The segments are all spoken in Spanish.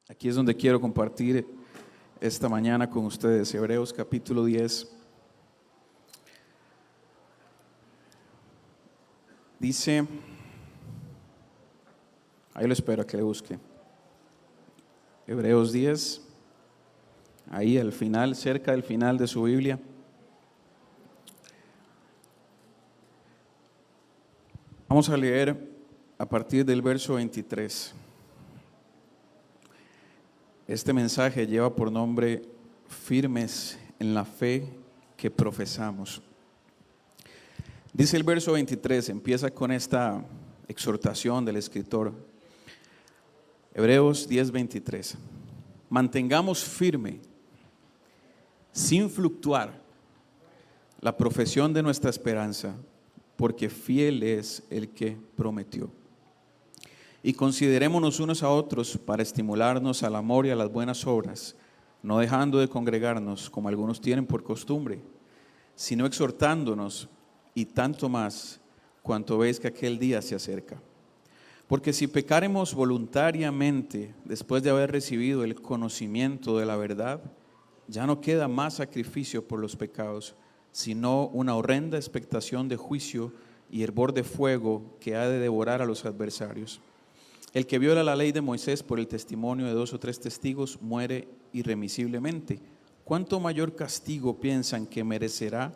Aquí es donde quiero compartir esta mañana con ustedes, Hebreos capítulo 10. Dice, ahí lo espero a que le busque. Hebreos 10, ahí al final, cerca del final de su Biblia. Vamos a leer a partir del verso 23. Este mensaje lleva por nombre Firmes en la fe que profesamos. Dice el verso 23, empieza con esta exhortación del escritor. Hebreos 10:23. Mantengamos firme, sin fluctuar, la profesión de nuestra esperanza, porque fiel es el que prometió. Y considerémonos unos a otros para estimularnos al amor y a las buenas obras, no dejando de congregarnos como algunos tienen por costumbre, sino exhortándonos, y tanto más cuanto veis que aquel día se acerca. Porque si pecáremos voluntariamente después de haber recibido el conocimiento de la verdad, ya no queda más sacrificio por los pecados, sino una horrenda expectación de juicio y hervor de fuego que ha de devorar a los adversarios. El que viola la ley de Moisés por el testimonio de 2 o 3 testigos muere irremisiblemente. ¿Cuánto mayor castigo piensan que merecerá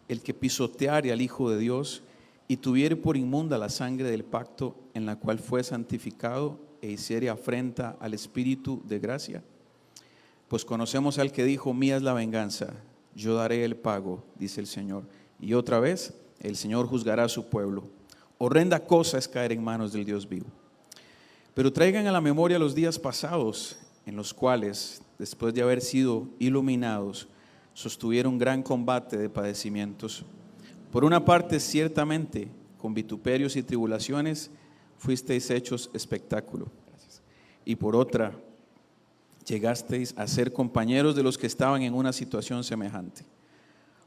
el que pisoteare al Hijo de Dios y tuviere por inmunda la sangre del pacto en la cual fue santificado e hiciere afrenta al Espíritu de gracia? Pues conocemos al que dijo: mía es la venganza, yo daré el pago, dice el Señor. Y otra vez, el Señor juzgará a su pueblo. Horrenda cosa es caer en manos del Dios vivo. Pero traigan a la memoria los días pasados, en los cuales, después de haber sido iluminados, sostuvieron gran combate de padecimientos. Por una parte, ciertamente, con vituperios y tribulaciones, fuisteis hechos espectáculo. Y por otra, llegasteis a ser compañeros de los que estaban en una situación semejante.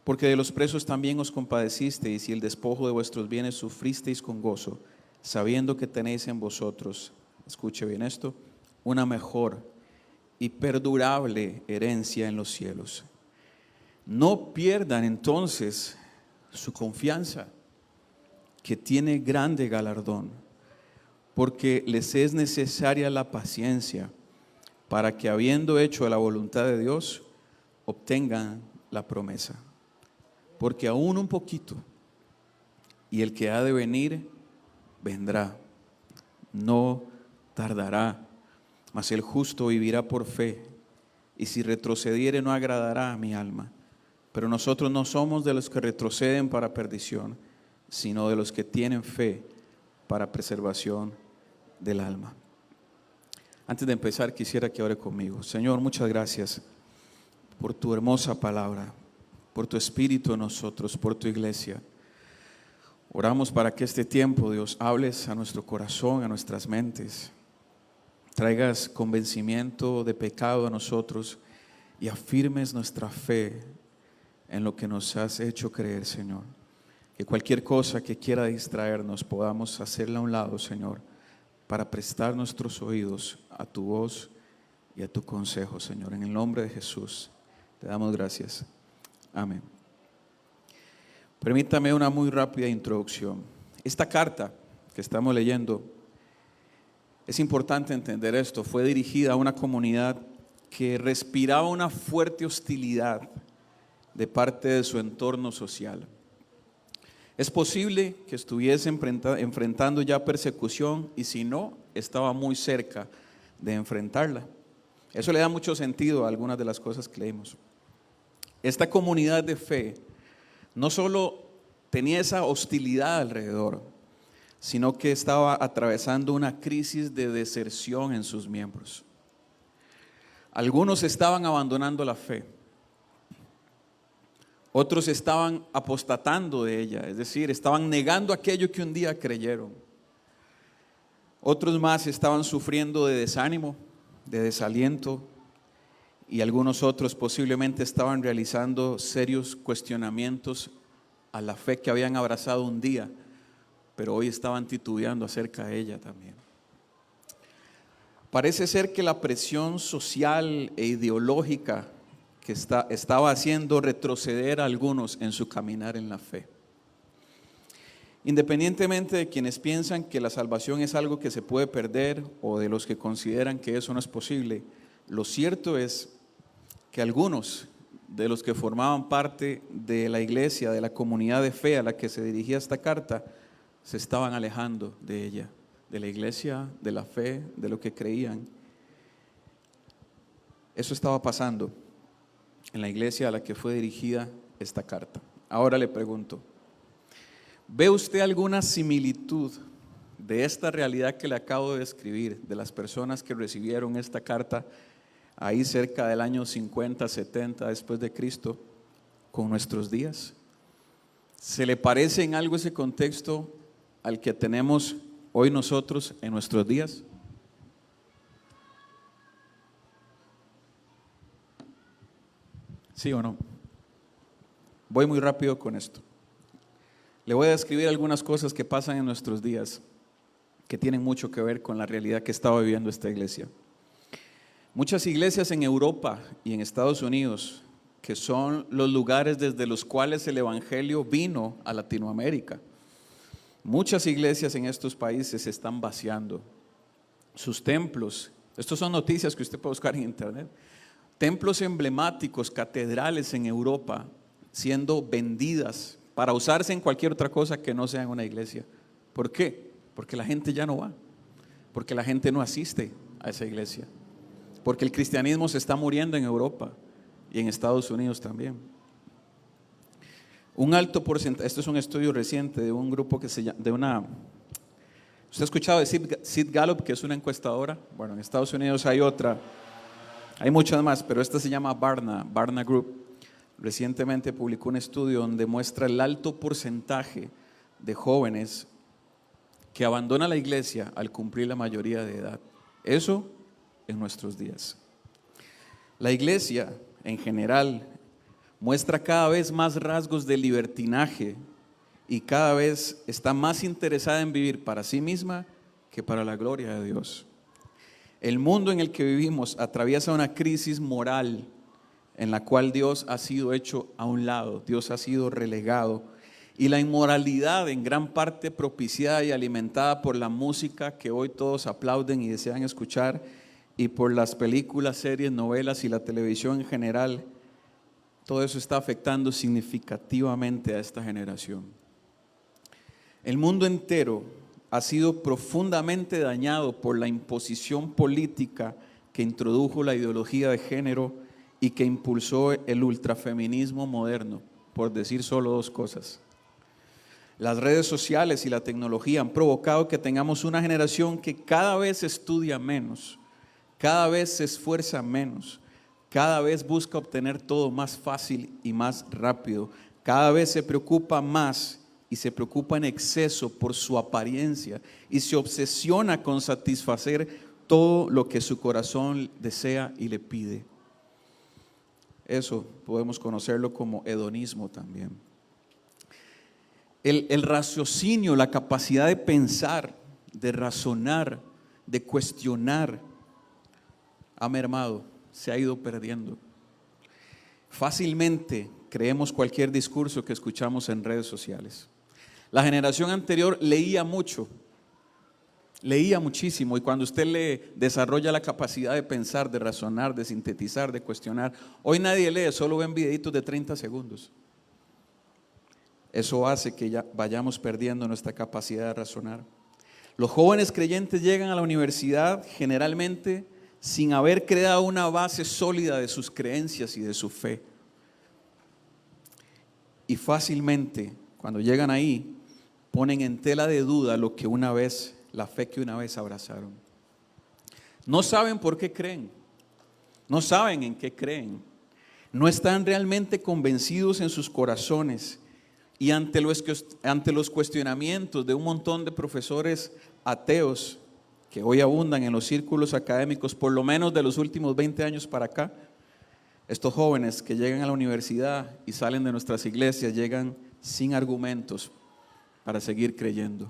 Porque de los presos también os compadecisteis, y el despojo de vuestros bienes sufristeis con gozo, sabiendo que tenéis en vosotros, escuche bien esto, una mejor y perdurable herencia en los cielos. No pierdan entonces su confianza, que tiene grande galardón, porque les es necesaria la paciencia, para que habiendo hecho la voluntad de Dios, obtengan la promesa. Porque aún un poquito, y el que ha de venir, vendrá, no tardará, mas el justo vivirá por fe, y si retrocediere no agradará a mi alma. Pero nosotros no somos de los que retroceden para perdición, sino de los que tienen fe para preservación del alma. Antes de empezar, quisiera que ore conmigo. Señor, muchas gracias por tu hermosa palabra, por tu espíritu en nosotros, por tu iglesia. Oramos para que este tiempo, Dios, hables a nuestro corazón, a nuestras mentes. Traigas convencimiento de pecado a nosotros y afirmes nuestra fe en lo que nos has hecho creer, Señor. Que cualquier cosa que quiera distraernos podamos hacerla a un lado, Señor, para prestar nuestros oídos a tu voz y a tu consejo, Señor. En el nombre de Jesús te damos gracias. Amén. Permítame una muy rápida introducción. Esta carta que estamos leyendo, es importante entender esto, fue dirigida a una comunidad que respiraba una fuerte hostilidad de parte de su entorno social. Es posible que estuviese enfrentando ya persecución, y si no, estaba muy cerca de enfrentarla. Eso le da mucho sentido a algunas de las cosas que leímos. Esta comunidad de fe no solo tenía esa hostilidad alrededor, sino que estaba atravesando una crisis de deserción en sus miembros. Algunos estaban abandonando la fe. Otros estaban apostatando de ella, es decir, estaban negando aquello que un día creyeron. Otros más estaban sufriendo de desánimo, de desaliento, y algunos otros posiblemente estaban realizando serios cuestionamientos a la fe que habían abrazado un día, pero hoy estaban titubeando acerca de ella también. Parece ser que la presión social e ideológica que estaba haciendo retroceder a algunos en su caminar en la fe. Independientemente de quienes piensan que la salvación es algo que se puede perder o de los que consideran que eso no es posible, lo cierto es que algunos de los que formaban parte de la iglesia, de la comunidad de fe a la que se dirigía esta carta, se estaban alejando de ella, de la iglesia, de la fe, de lo que creían. Eso estaba pasando en la iglesia a la que fue dirigida esta carta. Ahora le pregunto, ¿ve usted alguna similitud de esta realidad que le acabo de describir, de las personas que recibieron esta carta ahí cerca del año 50, 70 después de Cristo, con nuestros días? ¿Se le parece en algo ese contexto al que tenemos hoy nosotros en nuestros días? ¿Sí o no? Voy muy rápido con esto. Le voy a describir algunas cosas que pasan en nuestros días que tienen mucho que ver con la realidad que estaba viviendo esta iglesia. Muchas iglesias en Europa y en Estados Unidos, que son los lugares desde los cuales el evangelio vino a Latinoamérica, muchas iglesias en estos países se están vaciando. Sus templos, estos son noticias que usted puede buscar en internet, templos emblemáticos, catedrales en Europa, siendo vendidas para usarse en cualquier otra cosa que no sea en una iglesia. ¿Por qué? Porque la gente ya no va, porque la gente no asiste a esa iglesia, porque el cristianismo se está muriendo en Europa y en Estados Unidos también. Un alto porcentaje, esto es un estudio reciente de un grupo que se llama, ¿usted ha escuchado de Sid Gallup, que es una encuestadora? Bueno, en Estados Unidos hay otra, hay muchas más, pero esta se llama Barna Group. Recientemente publicó un estudio donde muestra el alto porcentaje de jóvenes que abandonan la iglesia al cumplir la mayoría de edad. Eso en nuestros días. La iglesia en general muestra cada vez más rasgos de libertinaje y cada vez está más interesada en vivir para sí misma que para la gloria de Dios. El mundo en el que vivimos atraviesa una crisis moral en la cual Dios ha sido hecho a un lado, Dios ha sido relegado, y la inmoralidad en gran parte propiciada y alimentada por la música que hoy todos aplauden y desean escuchar, y por las películas, series, novelas y la televisión en general. Todo eso está afectando significativamente a esta generación. El mundo entero ha sido profundamente dañado por la imposición política que introdujo la ideología de género y que impulsó el ultrafeminismo moderno, por decir solo dos cosas. Las redes sociales y la tecnología han provocado que tengamos una generación que cada vez estudia menos, cada vez se esfuerza menos, cada vez busca obtener todo más fácil y más rápido, cada vez se preocupa más y se preocupa en exceso por su apariencia y se obsesiona con satisfacer todo lo que su corazón desea y le pide. Eso podemos conocerlo como hedonismo también. El raciocinio, la capacidad de pensar, de razonar, de cuestionar, ha mermado, se ha ido perdiendo. Fácilmente creemos cualquier discurso que escuchamos en redes sociales. La generación anterior leía mucho, leía muchísimo, y cuando usted lee, desarrolla la capacidad de pensar, de razonar, de sintetizar, de cuestionar. Hoy nadie lee, solo ven videitos de 30 segundos. Eso hace que ya vayamos perdiendo nuestra capacidad de razonar. Los jóvenes creyentes llegan a la universidad generalmente sin haber creado una base sólida de sus creencias y de su fe. Y fácilmente, cuando llegan ahí, ponen en tela de duda la fe que una vez abrazaron. No saben por qué creen, no saben en qué creen, no están realmente convencidos en sus corazones. Y ante los cuestionamientos de un montón de profesores ateos que hoy abundan en los círculos académicos, por lo menos de los últimos 20 años para acá, estos jóvenes que llegan a la universidad y salen de nuestras iglesias llegan sin argumentos para seguir creyendo.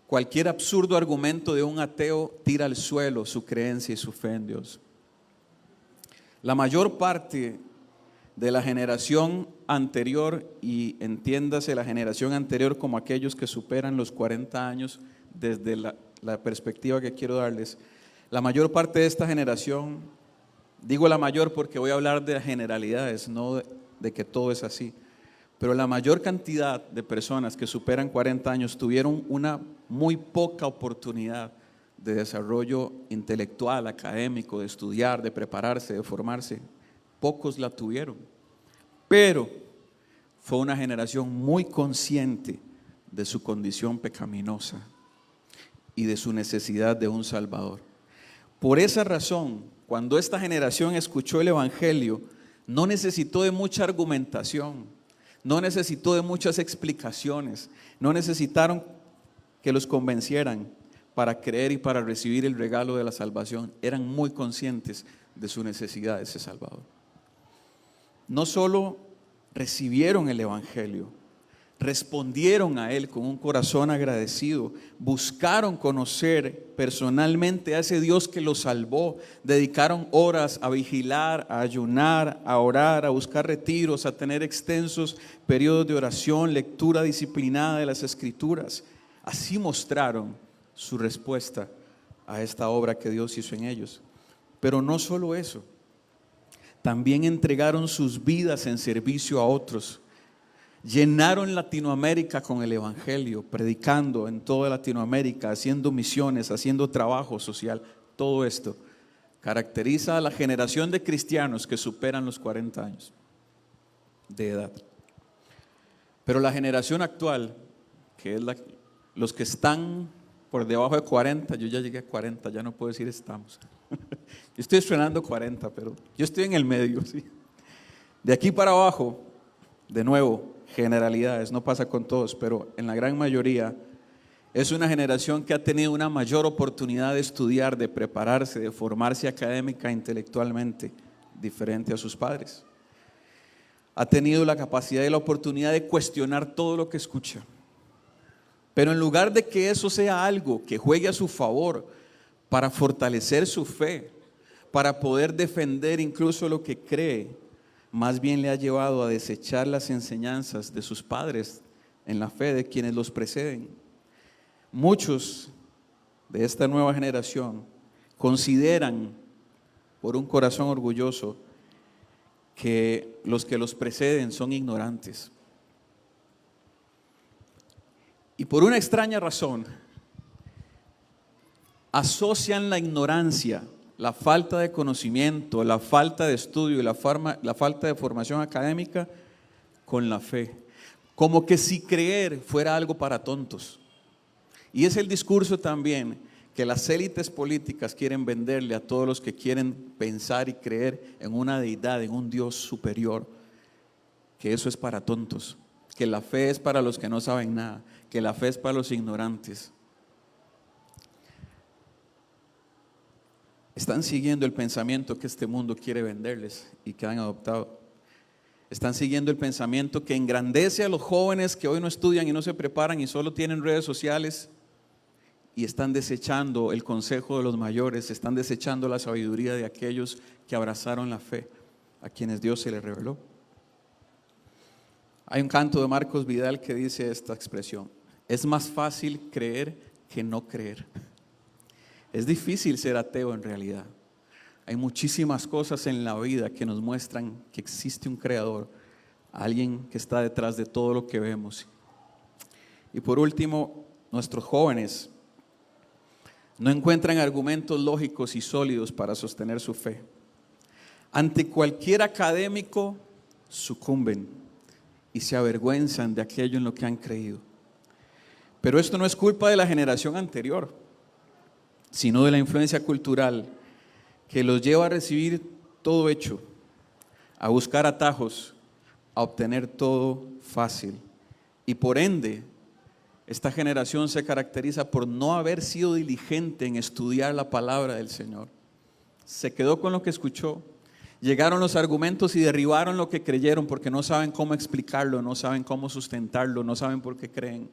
Cualquier absurdo argumento de un ateo tira al suelo su creencia y su fe en Dios. La mayor parte de la generación anterior, y entiéndase la generación anterior como aquellos que superan los 40 años, desde la perspectiva que quiero darles, la mayor parte de esta generación, digo la mayor porque voy a hablar de generalidades, no de que todo es así, pero la mayor cantidad de personas que superan 40 años tuvieron una muy poca oportunidad de desarrollo intelectual, académico, de estudiar, de prepararse, de formarse. Pocos la tuvieron, pero fue una generación muy consciente de su condición pecaminosa y de su necesidad de un Salvador. Por esa razón, cuando esta generación escuchó el Evangelio, no necesitó de mucha argumentación, no necesitó de muchas explicaciones, no necesitaron que los convencieran para creer y para recibir el regalo de la salvación. Eran muy conscientes de su necesidad de ese Salvador. No solo recibieron el Evangelio, respondieron a él con un corazón agradecido, buscaron conocer personalmente a ese Dios que los salvó, dedicaron horas a vigilar, a ayunar, a orar, a buscar retiros, a tener extensos periodos de oración, lectura disciplinada de las Escrituras. Así mostraron su respuesta a esta obra que Dios hizo en ellos. Pero no solo eso, también entregaron sus vidas en servicio a otros. Llenaron Latinoamérica con el Evangelio, predicando en toda Latinoamérica, haciendo misiones, haciendo trabajo social. Todo esto caracteriza a la generación de cristianos que superan los 40 años de edad. Pero la generación actual, que es los que están por debajo de 40, yo ya llegué a 40, ya no puedo decir estamos. Yo estoy estrenando 40, pero yo estoy en el medio, ¿sí? De aquí para abajo, de nuevo, generalidades, no pasa con todos, pero en la gran mayoría es una generación que ha tenido una mayor oportunidad de estudiar, de prepararse, de formarse académica e intelectualmente, diferente a sus padres. Ha tenido la capacidad y la oportunidad de cuestionar todo lo que escucha. Pero en lugar de que eso sea algo que juegue a su favor para fortalecer su fe, para poder defender incluso lo que cree, más bien le ha llevado a desechar las enseñanzas de sus padres en la fe, de quienes los preceden. Muchos de esta nueva generación consideran, por un corazón orgulloso, que los preceden son ignorantes. Y por una extraña razón, asocian la ignorancia, la falta de conocimiento, la falta de estudio y la falta de formación académica con la fe. Como que si creer fuera algo para tontos. Y es el discurso también que las élites políticas quieren venderle a todos los que quieren pensar y creer en una deidad, en un Dios superior, que eso es para tontos, que la fe es para los que no saben nada, que la fe es para los ignorantes. Están siguiendo el pensamiento que este mundo quiere venderles y que han adoptado. Están siguiendo el pensamiento que engrandece a los jóvenes que hoy no estudian y no se preparan y solo tienen redes sociales, y están desechando el consejo de los mayores, están desechando la sabiduría de aquellos que abrazaron la fe, a quienes Dios se les reveló. Hay un canto de Marcos Vidal que dice esta expresión: es más fácil creer que no creer. Es difícil ser ateo en realidad. Hay muchísimas cosas en la vida que nos muestran que existe un creador, alguien que está detrás de todo lo que vemos. Y por último, nuestros jóvenes no encuentran argumentos lógicos y sólidos para sostener su fe. Ante cualquier académico sucumben y se avergüenzan de aquello en lo que han creído. Pero esto no es culpa de la generación anterior, sino de la influencia cultural que los lleva a recibir todo hecho, a buscar atajos, a obtener todo fácil. Y por ende, esta generación se caracteriza por no haber sido diligente en estudiar la palabra del Señor. Se quedó con lo que escuchó. Llegaron los argumentos y derribaron lo que creyeron porque no saben cómo explicarlo, no saben cómo sustentarlo, no saben por qué creen.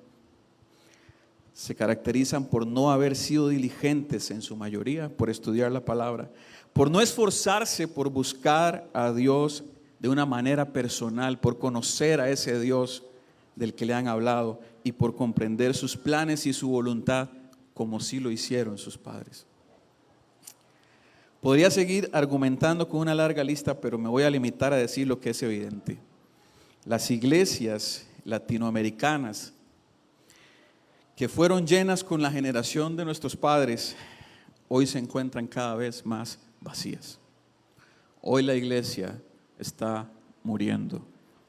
se caracterizan por no haber sido diligentes en su mayoría, por estudiar la palabra, por no esforzarse por buscar a Dios de una manera personal, por conocer a ese Dios del que le han hablado y por comprender sus planes y su voluntad como sí lo hicieron sus padres. Podría seguir argumentando con una larga lista, pero me voy a limitar a decir lo que es evidente. Las iglesias latinoamericanas que fueron llenas con la generación de nuestros padres, hoy se encuentran cada vez más vacías. Hoy la iglesia está muriendo.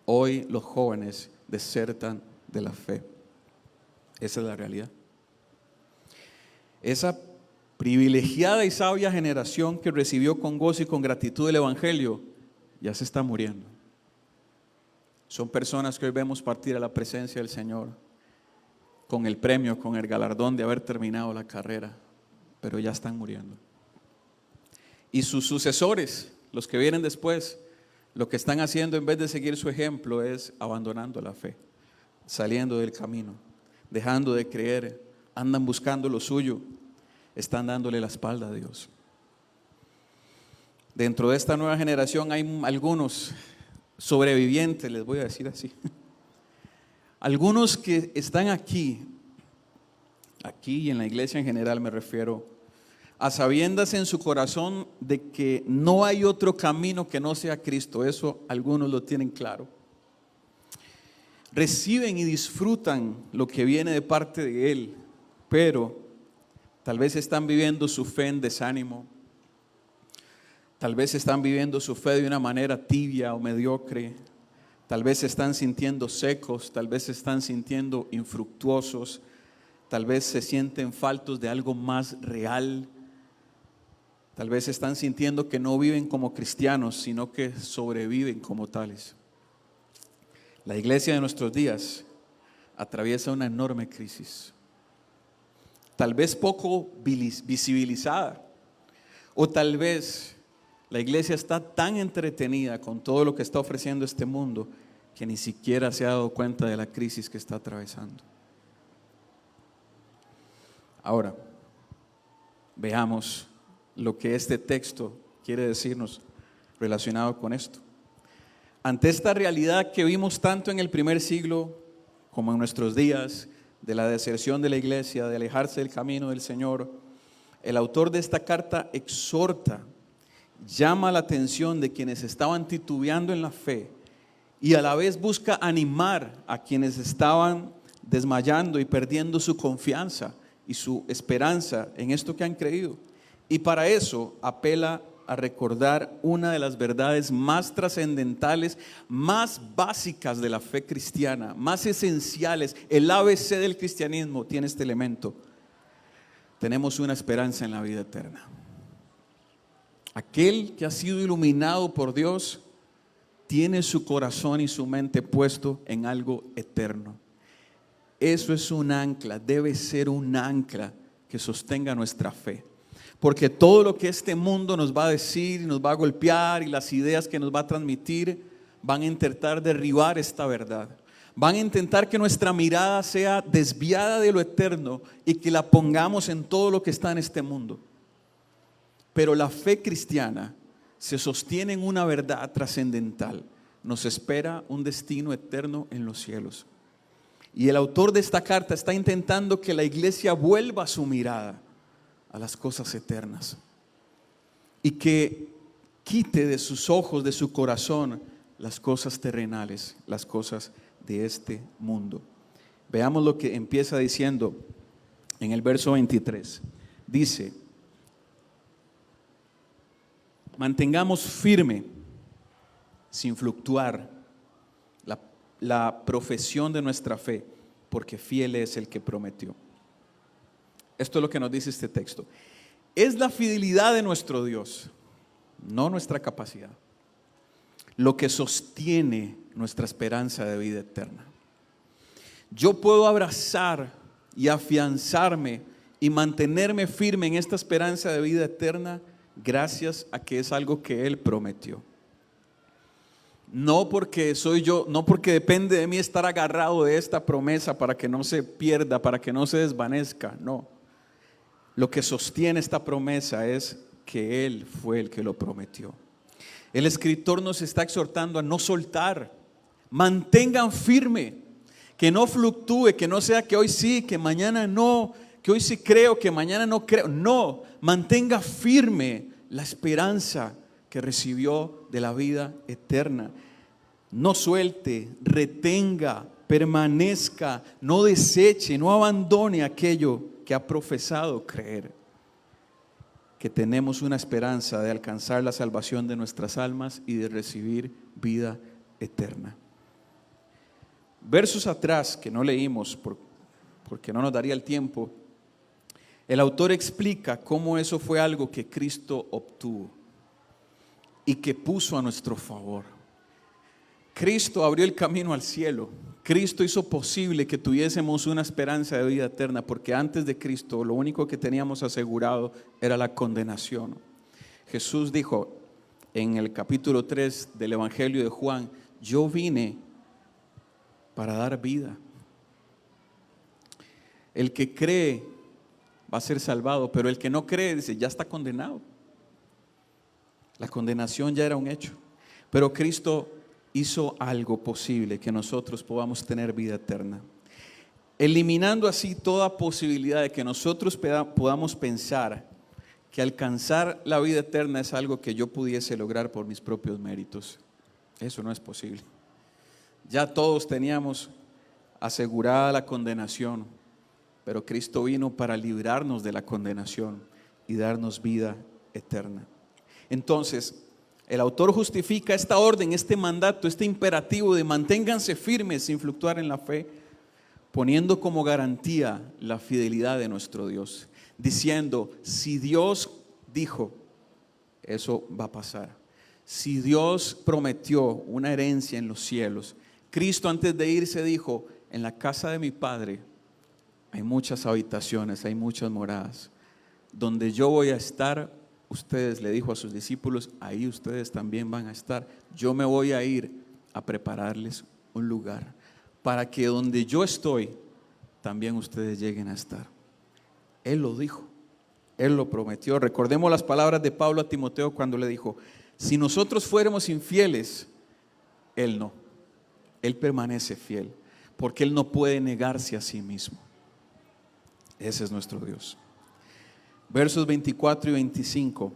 Hoy los jóvenes desertan de la fe. Esa es la realidad. Esa privilegiada y sabia generación que recibió con gozo y con gratitud el evangelio, ya se está muriendo. Son personas que hoy vemos partir a la presencia del Señor con el premio, con el galardón de haber terminado la carrera, pero ya están muriendo. Y sus sucesores, los que vienen después, lo que están haciendo en vez de seguir su ejemplo es abandonando la fe, saliendo del camino, dejando de creer, andan buscando lo suyo, están dándole la espalda a Dios. Dentro de esta nueva generación hay algunos sobrevivientes, les voy a decir así. Algunos que están aquí y en la iglesia en general me refiero, a sabiendas en su corazón de que no hay otro camino que no sea Cristo. Eso algunos lo tienen claro. Reciben y disfrutan lo que viene de parte de Él, pero tal vez están viviendo su fe en desánimo. Tal vez están viviendo su fe de una manera tibia o mediocre. Tal vez se están sintiendo secos, tal vez se están sintiendo infructuosos, tal vez se sienten faltos de algo más real. Tal vez están sintiendo que no viven como cristianos, sino que sobreviven como tales. La iglesia de nuestros días atraviesa una enorme crisis, tal vez poco visibilizada, o tal vez la iglesia está tan entretenida con todo lo que está ofreciendo este mundo que ni siquiera se ha dado cuenta de la crisis que está atravesando. Ahora, veamos lo que este texto quiere decirnos relacionado con esto. Ante esta realidad que vimos tanto en el primer siglo como en nuestros días, de la deserción de la iglesia, de alejarse del camino del Señor, el autor de esta carta exhorta, llama la atención de quienes estaban titubeando en la fe y a la vez busca animar a quienes estaban desmayando y perdiendo su confianza y su esperanza en esto que han creído. Y para eso apela a recordar una de las verdades más trascendentales, más básicas de la fe cristiana, más esenciales. El ABC del cristianismo tiene este elemento: tenemos una esperanza en la vida eterna. Aquel que ha sido iluminado por Dios tiene su corazón y su mente puesto en algo eterno. Eso es un ancla, debe ser un ancla que sostenga nuestra fe. Porque todo lo que este mundo nos va a decir, nos va a golpear, y las ideas que nos va a transmitir van a intentar derribar esta verdad. Van a intentar que nuestra mirada sea desviada de lo eterno y que la pongamos en todo lo que está en este mundo. Pero la fe cristiana se sostiene en una verdad trascendental. Nos espera un destino eterno en los cielos. Y el autor de esta carta está intentando que la iglesia vuelva su mirada a las cosas eternas y que quite de sus ojos, de su corazón, las cosas terrenales, las cosas de este mundo. Veamos lo que empieza diciendo en el verso 23. Dice: mantengamos firme, sin fluctuar, la profesión de nuestra fe, porque fiel es el que prometió. Esto es lo que nos dice este texto. Es la fidelidad de nuestro Dios, no nuestra capacidad, lo que sostiene nuestra esperanza de vida eterna. Yo puedo abrazar y afianzarme y mantenerme firme en esta esperanza de vida eterna gracias a que es algo que Él prometió. No porque soy yo, no porque depende de mí estar agarrado de esta promesa para que no se pierda, para que no se desvanezca, no. Lo que sostiene esta promesa es que Él fue el que lo prometió. El escritor nos está exhortando a no soltar, mantengan firme, que no fluctúe, que no sea que hoy sí, que mañana no, que hoy sí creo, que mañana no creo. No, mantenga firme la esperanza que recibió de la vida eterna. No suelte, retenga, permanezca, no deseche, no abandone aquello que ha profesado creer. Que tenemos una esperanza de alcanzar la salvación de nuestras almas y de recibir vida eterna. Versos atrás que no leímos porque no nos daría el tiempo, el autor explica cómo eso fue algo que Cristo obtuvo y que puso a nuestro favor. Cristo abrió el camino al cielo. Cristo hizo posible que tuviésemos una esperanza de vida eterna, porque antes de Cristo lo único que teníamos asegurado era la condenación. Jesús dijo en el capítulo 3 del Evangelio de Juan: yo vine para dar vida. El que cree va a ser salvado, pero el que no cree, dice, ya está condenado. La condenación ya era un hecho, pero Cristo hizo algo posible, que nosotros podamos tener vida eterna, eliminando así toda posibilidad de que nosotros podamos pensar que alcanzar la vida eterna es algo que yo pudiese lograr por mis propios méritos. Eso no es posible. Ya todos teníamos asegurada la condenación, pero Cristo vino para librarnos de la condenación y darnos vida eterna. Entonces, el autor justifica esta orden, este mandato, este imperativo de manténganse firmes sin fluctuar en la fe, poniendo como garantía la fidelidad de nuestro Dios, diciendo: si Dios dijo, eso va a pasar. Si Dios prometió una herencia en los cielos, Cristo antes de irse dijo: en la casa de mi Padre hay muchas habitaciones, hay muchas moradas. Donde yo voy a estar, ustedes, le dijo a sus discípulos, ahí ustedes también van a estar. Yo me voy a ir a prepararles un lugar para que donde yo estoy, también ustedes lleguen a estar. Él lo dijo, Él lo prometió. Recordemos las palabras de Pablo a Timoteo cuando le dijo: si nosotros fuéramos infieles, Él no. Él permanece fiel, porque Él no puede negarse a sí mismo. Ese es nuestro Dios. Versos 24 y 25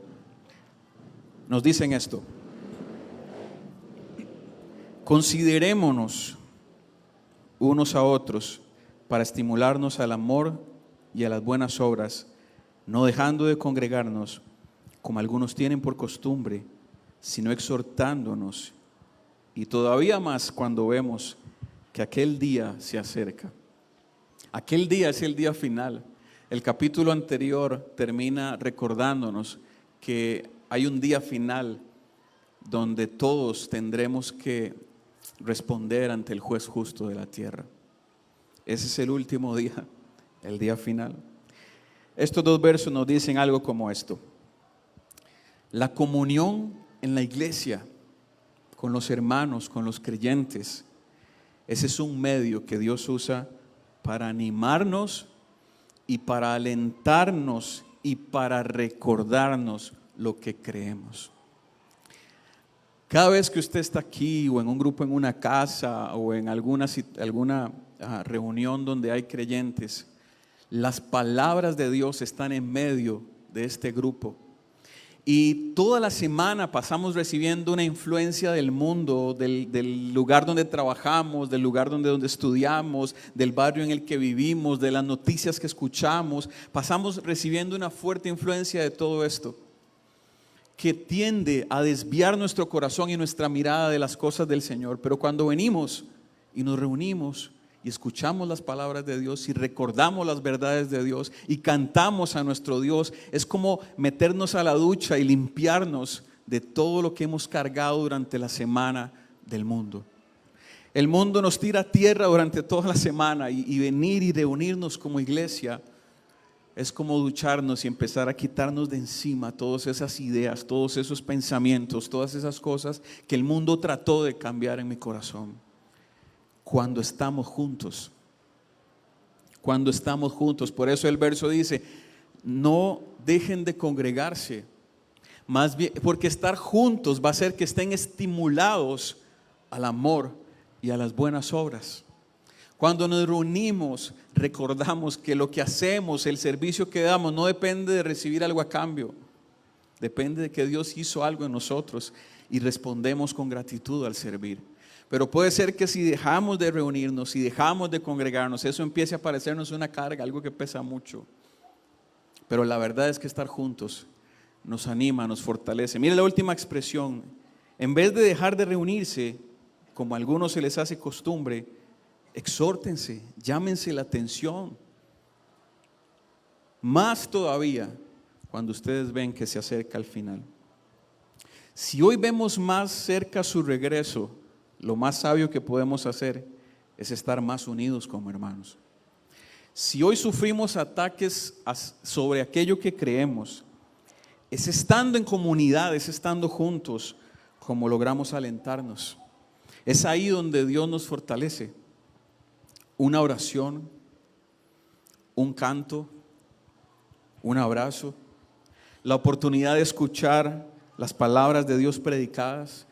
nos dicen esto: considerémonos unos a otros para estimularnos al amor y a las buenas obras, no dejando de congregarnos como algunos tienen por costumbre, sino exhortándonos, y todavía más cuando vemos que aquel día se acerca. Aquel día es el día final. El capítulo anterior termina recordándonos que hay un día final donde todos tendremos que responder ante el juez justo de la tierra. Ese es el último día, el día final. Estos dos versos nos dicen algo como esto: la comunión en la iglesia, con los hermanos, con los creyentes, ese es un medio que Dios usa para animarnos y para alentarnos y para recordarnos lo que creemos. Cada vez que usted está aquí o en un grupo, en una casa o en alguna reunión donde hay creyentes, las palabras de Dios están en medio de este grupo. Y toda la semana pasamos recibiendo una influencia del mundo, del lugar donde trabajamos, del lugar donde estudiamos, del barrio en el que vivimos, de las noticias que escuchamos. Pasamos recibiendo una fuerte influencia de todo esto, que tiende a desviar nuestro corazón y nuestra mirada de las cosas del Señor. Pero cuando venimos y nos reunimos y escuchamos las palabras de Dios y recordamos las verdades de Dios y cantamos a nuestro Dios, es como meternos a la ducha y limpiarnos de todo lo que hemos cargado durante la semana del mundo. El mundo nos tira tierra durante toda la semana y venir y reunirnos como iglesia es como ducharnos y empezar a quitarnos de encima todas esas ideas, todos esos pensamientos, todas esas cosas que el mundo trató de cambiar en mi corazón. Cuando estamos juntos. Cuando estamos juntos. Por eso el verso dice, no dejen de congregarse. Más bien, porque estar juntos va a hacer que estén estimulados al amor y a las buenas obras. Cuando nos reunimos, recordamos que lo que hacemos, el servicio que damos, no depende de recibir algo a cambio. Depende de que Dios hizo algo en nosotros y respondemos con gratitud al servir. Pero puede ser que si dejamos de reunirnos, si dejamos de congregarnos, eso empiece a parecernos una carga, algo que pesa mucho. Pero la verdad es que estar juntos nos anima, nos fortalece. Mire la última expresión. En vez de dejar de reunirse, como a algunos se les hace costumbre, exhórtense, llámense la atención. Más todavía cuando ustedes ven que se acerca el final. Si hoy vemos más cerca su regreso, lo más sabio que podemos hacer es estar más unidos como hermanos. Si hoy sufrimos ataques sobre aquello que creemos, es estando en comunidad, es estando juntos como logramos alentarnos. Es ahí donde Dios nos fortalece. Una oración, un canto, un abrazo, la oportunidad de escuchar las palabras de Dios predicadas,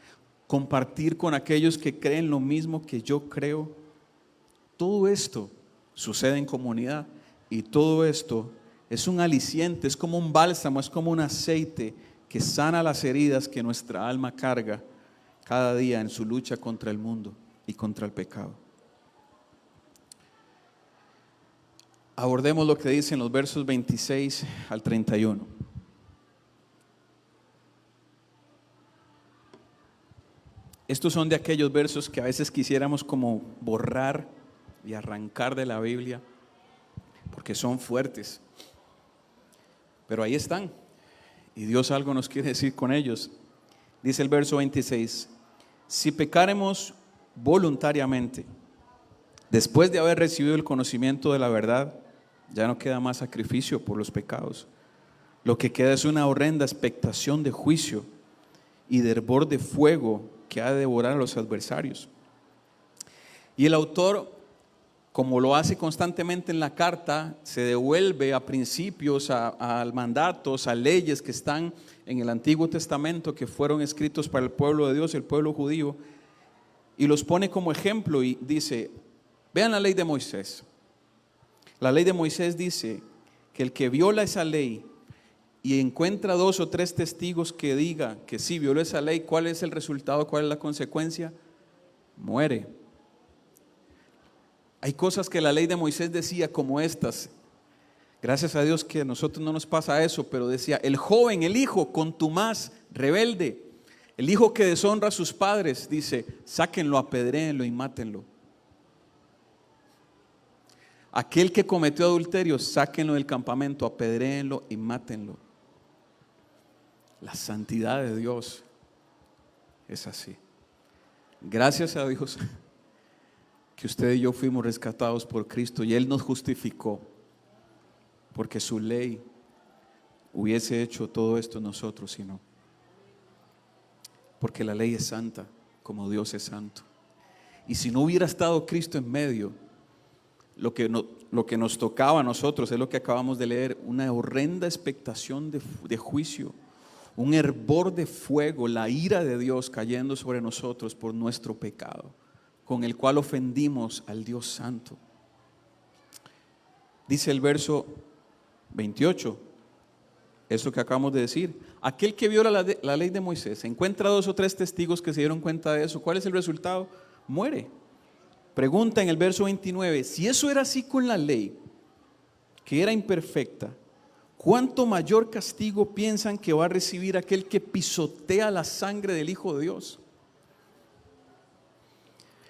compartir con aquellos que creen lo mismo que yo creo. Todo esto sucede en comunidad y todo esto es un aliciente, es como un bálsamo, es como un aceite que sana las heridas que nuestra alma carga cada día en su lucha contra el mundo y contra el pecado. Abordemos lo que dicen los versos 26 al 31. Estos son de aquellos versos que a veces quisiéramos como borrar y arrancar de la Biblia, porque son fuertes. Pero ahí están, y Dios algo nos quiere decir con ellos. Dice el verso 26, si pecáremos voluntariamente, después de haber recibido el conocimiento de la verdad, ya no queda más sacrificio por los pecados. Lo que queda es una horrenda expectación de juicio y de hervor de fuego que ha de devorar a los adversarios. Y el autor, como lo hace constantemente en la carta, se devuelve a principios, a mandatos, a leyes que están en el Antiguo Testamento, que fueron escritos para el pueblo de Dios, el pueblo judío, y los pone como ejemplo y dice, vean la ley de Moisés. La ley de Moisés dice que el que viola esa ley y encuentra 2 o 3 testigos que digan que sí violó esa ley, ¿cuál es el resultado? ¿Cuál es la consecuencia? Muere. Hay cosas que la ley de Moisés decía como estas. Gracias a Dios que a nosotros no nos pasa eso, pero decía, el joven, el hijo contumaz, rebelde, el hijo que deshonra a sus padres, dice, sáquenlo, apedréenlo y mátenlo. Aquel que cometió adulterio, sáquenlo del campamento, apedréenlo y mátenlo. La santidad de Dios es así. Gracias a Dios que usted y yo fuimos rescatados por Cristo y Él nos justificó, porque su ley hubiese hecho todo esto en nosotros, si no. Porque la ley es santa, como Dios es santo. Y si no hubiera estado Cristo en medio, lo que nos tocaba a nosotros es lo que acabamos de leer, una horrenda expectación de juicio, un hervor de fuego, la ira de Dios cayendo sobre nosotros por nuestro pecado, con el cual ofendimos al Dios santo. Dice el verso 28, eso que acabamos de decir, aquel que viola la ley de Moisés, encuentra 2 o 3 testigos que se dieron cuenta de eso, ¿cuál es el resultado? Muere. Pregunta en el verso 29, si eso era así con la ley, que era imperfecta, ¿cuánto mayor castigo piensan que va a recibir aquel que pisotea la sangre del Hijo de Dios?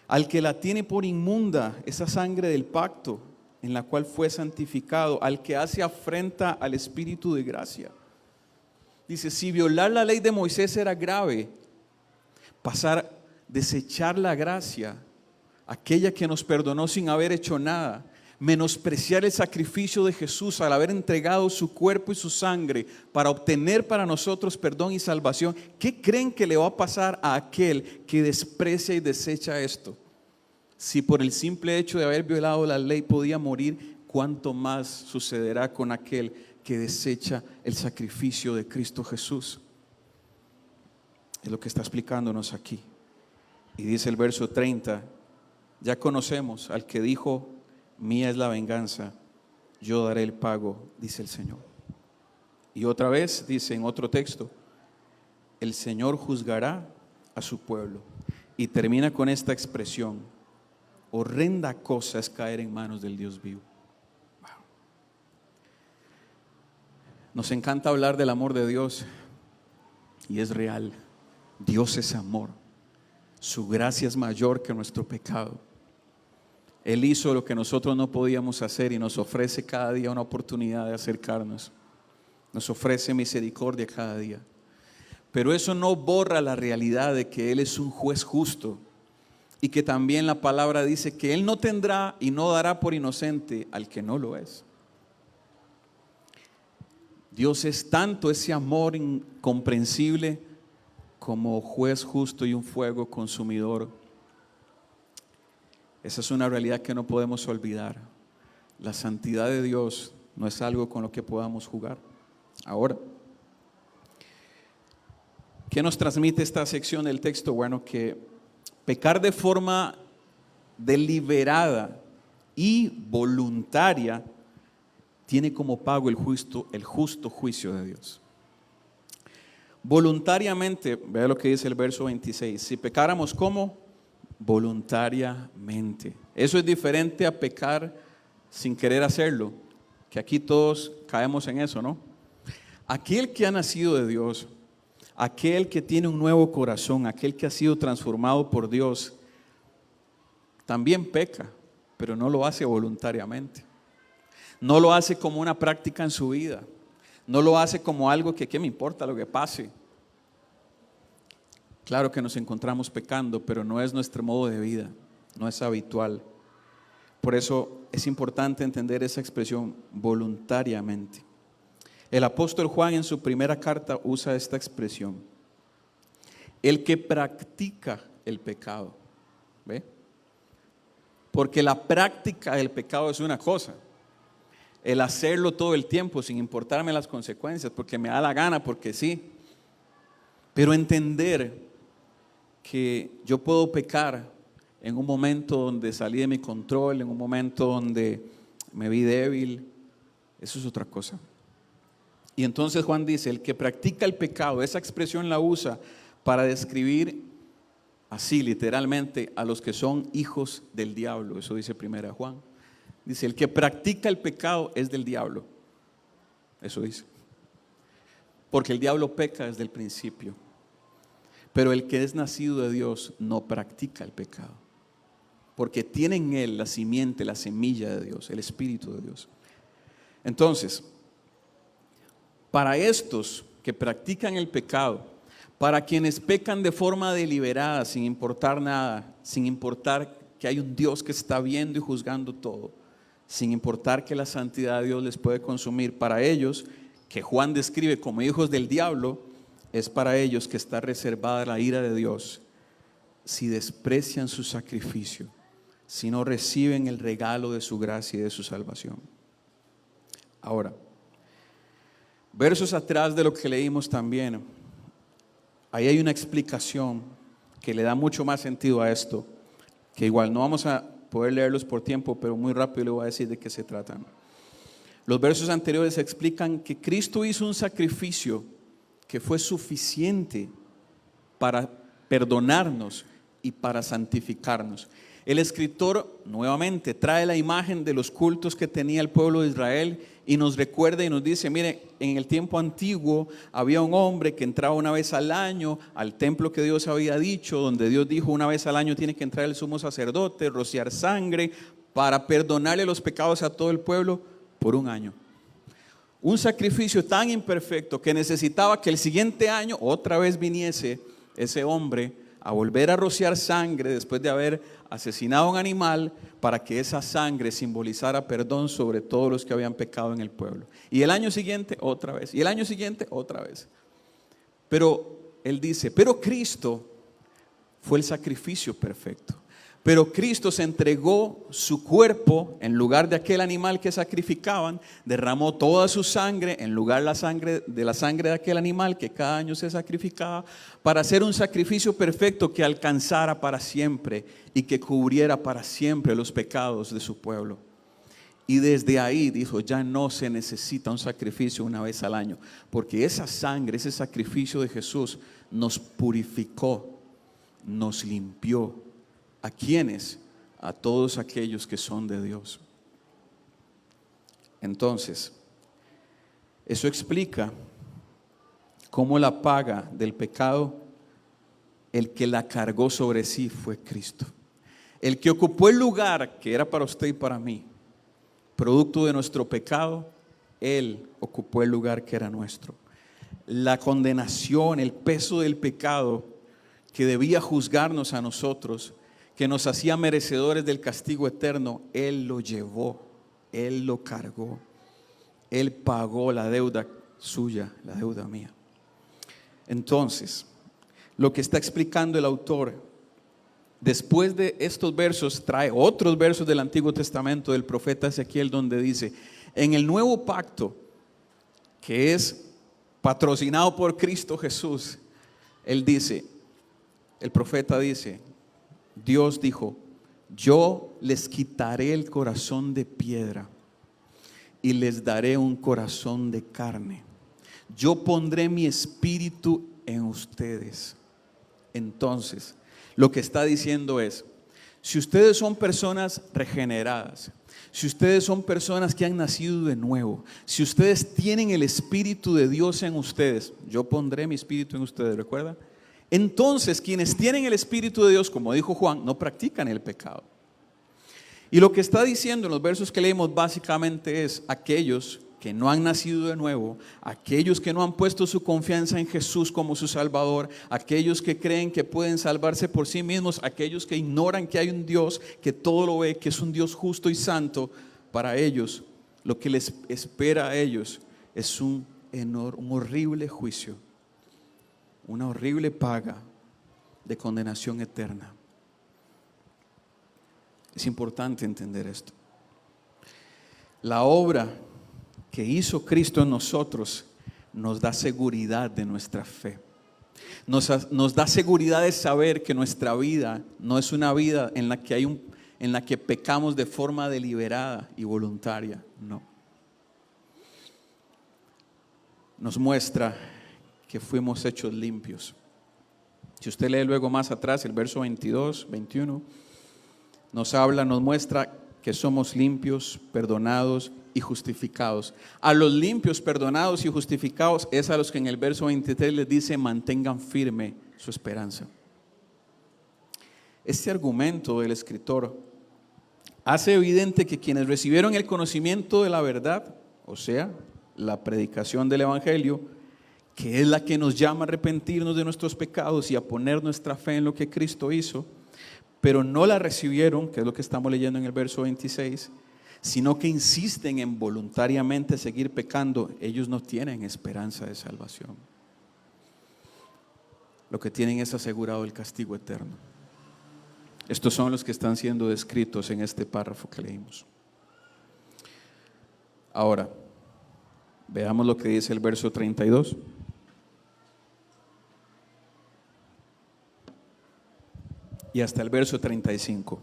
Al que la tiene por inmunda, esa sangre del pacto en la cual fue santificado, al que hace afrenta al Espíritu de gracia. Dice, si violar la ley de Moisés era grave, desechar la gracia, aquella que nos perdonó sin haber hecho nada, menospreciar el sacrificio de Jesús al haber entregado su cuerpo y su sangre para obtener para nosotros perdón y salvación, ¿qué creen que le va a pasar a aquel que desprecia y desecha esto? Si por el simple hecho de haber violado la ley podía morir, ¿cuánto más sucederá con aquel que desecha el sacrificio de Cristo Jesús? Es lo que está explicándonos aquí. Y dice el verso 30, ya conocemos al que dijo: mía es la venganza, yo daré el pago, dice el Señor. Y otra vez dice en otro texto: el Señor juzgará a su pueblo. Y termina con esta expresión: horrenda cosa es caer en manos del Dios vivo. Wow. Nos encanta hablar del amor de Dios, y es real. Dios es amor. Su gracia es mayor que nuestro pecado. Él hizo lo que nosotros no podíamos hacer y nos ofrece cada día una oportunidad de acercarnos. Nos ofrece misericordia cada día. Pero eso no borra la realidad de que Él es un juez justo y que también la palabra dice que Él no tendrá y no dará por inocente al que no lo es. Dios es tanto ese amor incomprensible como juez justo y un fuego consumidor. Esa es una realidad que no podemos olvidar. La santidad de Dios no es algo con lo que podamos jugar. Ahora, ¿qué nos transmite esta sección del texto? Bueno, que pecar de forma deliberada y voluntaria tiene como pago el justo juicio de Dios. Voluntariamente, vea lo que dice el verso 26, si pecáramos ¿cómo? Voluntariamente. Eso es diferente a pecar sin querer hacerlo, que aquí todos caemos en eso, ¿no? Aquel que ha nacido de Dios, aquel que tiene un nuevo corazón, aquel que ha sido transformado por Dios, también peca, pero no lo hace voluntariamente. No lo hace como una práctica en su vida. No lo hace como algo que ¿qué me importa lo que pase? Claro que nos encontramos pecando, pero no es nuestro modo de vida, no es habitual. Por eso es importante entender esa expresión voluntariamente. El apóstol Juan en su primera carta usa esta expresión: el que practica el pecado. ¿Ve? Porque la práctica del pecado es una cosa. El hacerlo todo el tiempo sin importarme las consecuencias, porque me da la gana, porque sí. Pero entender que yo puedo pecar en un momento donde salí de mi control, en un momento donde me vi débil, eso es otra cosa. Y entonces Juan dice, el que practica el pecado, esa expresión la usa para describir así literalmente a los que son hijos del diablo. Eso dice primera Juan. Dice, el que practica el pecado es del diablo. Eso dice. Porque el diablo peca desde el principio. Pero el que es nacido de Dios no practica el pecado. Porque tiene en él la simiente, la semilla de Dios, el Espíritu de Dios. Entonces, para estos que practican el pecado, para quienes pecan de forma deliberada, sin importar nada, sin importar que hay un Dios que está viendo y juzgando todo, sin importar que la santidad de Dios les puede consumir, para ellos, que Juan describe como hijos del diablo, es para ellos que está reservada la ira de Dios si desprecian su sacrificio, si no reciben el regalo de su gracia y de su salvación. Ahora, versos atrás de lo que leímos también, ahí hay una explicación que le da mucho más sentido a esto, que igual no vamos a poder leerlos por tiempo, pero muy rápido le voy a decir de qué se tratan. Los versos anteriores explican que Cristo hizo un sacrificio que fue suficiente para perdonarnos y para santificarnos. El escritor nuevamente trae la imagen de los cultos que tenía el pueblo de Israel y nos recuerda y nos dice, mire, en el tiempo antiguo había un hombre que entraba una vez al año al templo que Dios había dicho, donde Dios dijo una vez al año tiene que entrar el sumo sacerdote, rociar sangre para perdonarle los pecados a todo el pueblo por un año. Un sacrificio tan imperfecto que necesitaba que el siguiente año otra vez viniese ese hombre a volver a rociar sangre después de haber asesinado a un animal para que esa sangre simbolizara perdón sobre todos los que habían pecado en el pueblo. Y el año siguiente otra vez, y el año siguiente otra vez. Pero él dice, pero Cristo fue el sacrificio perfecto. Pero Cristo se entregó su cuerpo en lugar de aquel animal que sacrificaban, derramó toda su sangre en lugar de la sangre de aquel animal que cada año se sacrificaba, para hacer un sacrificio perfecto que alcanzara para siempre y que cubriera para siempre los pecados de su pueblo. Y desde ahí dijo, ya no se necesita un sacrificio una vez al año, porque esa sangre, ese sacrificio de Jesús nos purificó, nos limpió. ¿A quiénes? A todos aquellos que son de Dios. Entonces, eso explica cómo la paga del pecado, el que la cargó sobre sí fue Cristo. El que ocupó el lugar que era para usted y para mí, producto de nuestro pecado, Él ocupó el lugar que era nuestro. La condenación, el peso del pecado que debía juzgarnos a nosotros, que nos hacía merecedores del castigo eterno, Él lo llevó, Él lo cargó, Él pagó la deuda suya, la deuda mía. Entonces, lo que está explicando el autor, después de estos versos, trae otros versos del Antiguo Testamento del profeta Ezequiel, donde dice, en el nuevo pacto, que es patrocinado por Cristo Jesús, él dice, el profeta dice, Dios dijo, yo les quitaré el corazón de piedra y les daré un corazón de carne. Yo pondré mi espíritu en ustedes. Entonces, lo que está diciendo es, si ustedes son personas regeneradas, si ustedes son personas que han nacido de nuevo, si ustedes tienen el Espíritu de Dios en ustedes, yo pondré mi espíritu en ustedes, ¿recuerda? Entonces, quienes tienen el Espíritu de Dios, como dijo Juan, no practican el pecado. Y lo que está diciendo en los versos que leímos básicamente es aquellos que no han nacido de nuevo, aquellos que no han puesto su confianza en Jesús como su Salvador, aquellos que creen que pueden salvarse por sí mismos, aquellos que ignoran que hay un Dios que todo lo ve, que es un Dios justo y santo, para ellos lo que les espera a ellos es un horrible juicio, una horrible paga de condenación eterna. Es importante entender esto. La obra que hizo Cristo en nosotros nos da seguridad de nuestra fe. Nos da seguridad de saber que nuestra vida no es una vida en la que pecamos de forma deliberada y voluntaria, no. Nos muestra que fuimos hechos limpios. Si usted lee luego más atrás, el verso 22, 21, nos muestra que somos limpios, perdonados y justificados. A los limpios, perdonados y justificados es a los que en el verso 23 les dice mantengan firme su esperanza. Este argumento del escritor hace evidente que quienes recibieron el conocimiento de la verdad, o sea, la predicación del evangelio, que es la que nos llama a arrepentirnos de nuestros pecados y a poner nuestra fe en lo que Cristo hizo, pero no la recibieron, que es lo que estamos leyendo en el verso 26, sino que insisten en voluntariamente seguir pecando, ellos no tienen esperanza de salvación. Lo que tienen es asegurado el castigo eterno. Estos son los que están siendo descritos en este párrafo que leímos. Ahora, veamos lo que dice el verso 32. Y hasta el verso 35.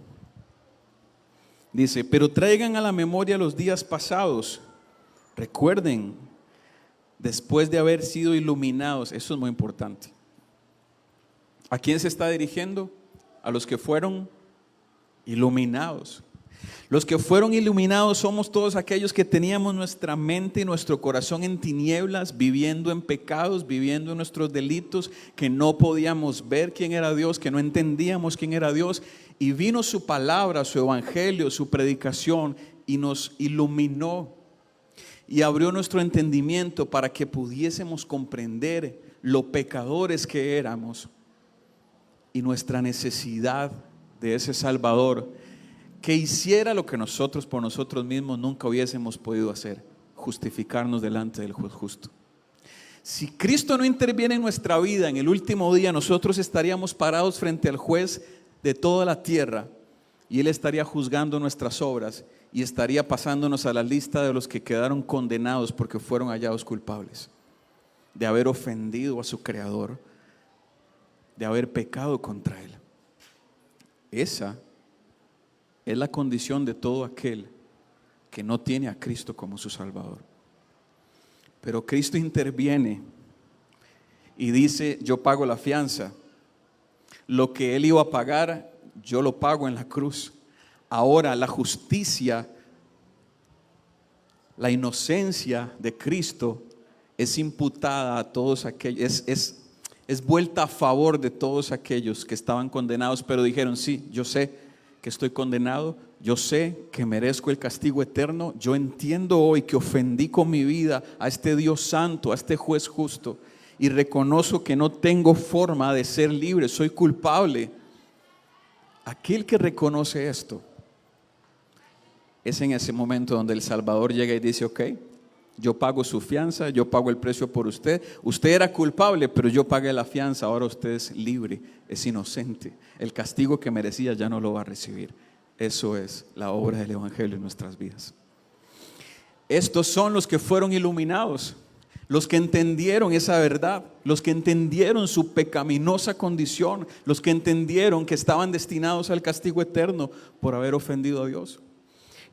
Dice, pero traigan a la memoria los días pasados. Recuerden, después de haber sido iluminados. Eso es muy importante. ¿A quién se está dirigiendo? A los que fueron iluminados. Los que fueron iluminados somos todos aquellos que teníamos nuestra mente y nuestro corazón en tinieblas, viviendo en pecados, viviendo en nuestros delitos, que no podíamos ver quién era Dios, que no entendíamos quién era Dios. Y vino su palabra, su evangelio, su predicación y nos iluminó y abrió nuestro entendimiento para que pudiésemos comprender lo pecadores que éramos y nuestra necesidad de ese Salvador que hiciera lo que nosotros por nosotros mismos nunca hubiésemos podido hacer, justificarnos delante del juez justo. Si Cristo no interviene en nuestra vida, en el último día nosotros estaríamos parados frente al juez de toda la tierra y Él estaría juzgando nuestras obras y estaría pasándonos a la lista de los que quedaron condenados porque fueron hallados culpables de haber ofendido a su Creador, de haber pecado contra Él. Esa es la condición de todo aquel que no tiene a Cristo como su Salvador. Pero Cristo interviene y dice: yo pago la fianza. Lo que Él iba a pagar, yo lo pago en la cruz. Ahora la justicia, la inocencia de Cristo es imputada a todos aquellos, es vuelta a favor de todos aquellos que estaban condenados, pero dijeron: sí, yo sé que estoy condenado, yo sé que merezco el castigo eterno, yo entiendo hoy que ofendí con mi vida a este Dios santo, a este juez justo, y reconozco que no tengo forma de ser libre, soy culpable. Aquel que reconoce esto, es en ese momento donde el Salvador llega y dice: ok, yo pago su fianza, yo pago el precio por usted. Usted era culpable, pero yo pagué la fianza, ahora usted es libre, es inocente. El castigo que merecía ya no lo va a recibir. Eso es la obra del Evangelio en nuestras vidas. Estos son los que fueron iluminados, los que entendieron esa verdad, los que entendieron su pecaminosa condición, los que entendieron que estaban destinados al castigo eterno por haber ofendido a Dios.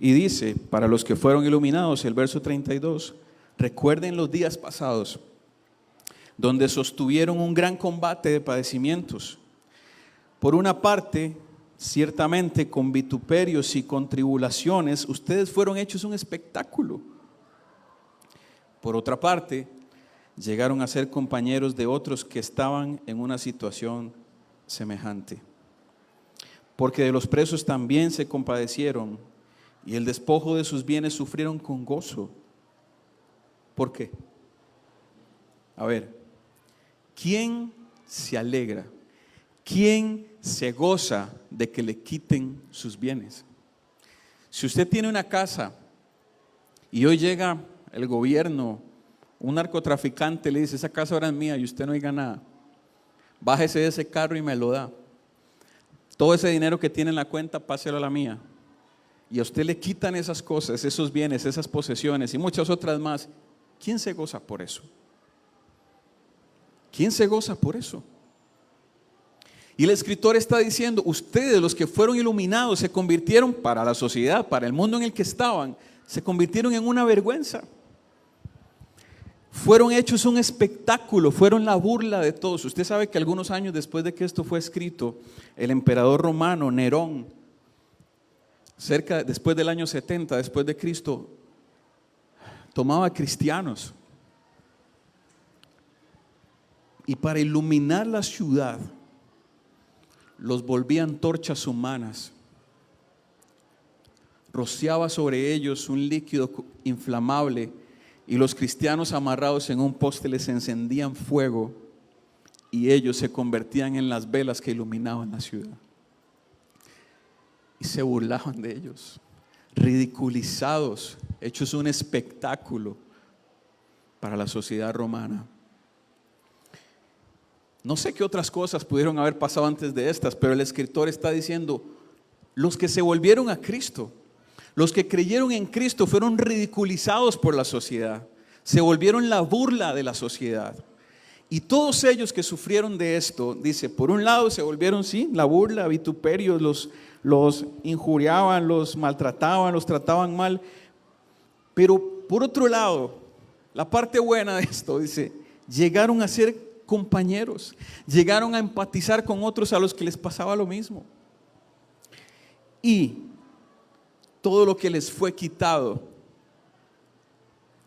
Y dice, para los que fueron iluminados, el verso 32, recuerden los días pasados, donde sostuvieron un gran combate de padecimientos. Por una parte, ciertamente con vituperios y con tribulaciones, ustedes fueron hechos un espectáculo. Por otra parte, llegaron a ser compañeros de otros que estaban en una situación semejante. Porque de los presos también se compadecieron, y el despojo de sus bienes sufrieron con gozo. ¿Por qué? A ver, ¿quién se alegra? ¿Quién se goza de que le quiten sus bienes? Si usted tiene una casa y hoy llega el gobierno, un narcotraficante le dice: esa casa ahora es mía y usted no diga nada, bájese de ese carro y me lo da. Todo ese dinero que tiene en la cuenta, páselo a la mía. Y a usted le quitan esas cosas, esos bienes, esas posesiones y muchas otras más. ¿Quién se goza por eso? ¿Quién se goza por eso? Y el escritor está diciendo: ustedes, los que fueron iluminados, se convirtieron para la sociedad, para el mundo en el que estaban, se convirtieron en una vergüenza. Fueron hechos un espectáculo, fueron la burla de todos. Usted sabe que algunos años después de que esto fue escrito, el emperador romano Nerón, después del año 70 después de Cristo, tomaba cristianos y para iluminar la ciudad los volvía antorchas humanas, rociaba sobre ellos un líquido inflamable y los cristianos amarrados en un poste les encendían fuego y ellos se convertían en las velas que iluminaban la ciudad. Y se burlaban de ellos, ridiculizados, hechos un espectáculo para la sociedad romana. No sé qué otras cosas pudieron haber pasado antes de estas, pero el escritor está diciendo: los que se volvieron a Cristo, los que creyeron en Cristo, fueron ridiculizados por la sociedad, se volvieron la burla de la sociedad. Y todos ellos que sufrieron de esto, dice, por un lado se volvieron, sí, la burla, vituperios, los injuriaban, los maltrataban, los trataban mal. Pero por otro lado, la parte buena de esto, dice, llegaron a ser compañeros, llegaron a empatizar con otros a los que les pasaba lo mismo. Y todo lo que les fue quitado,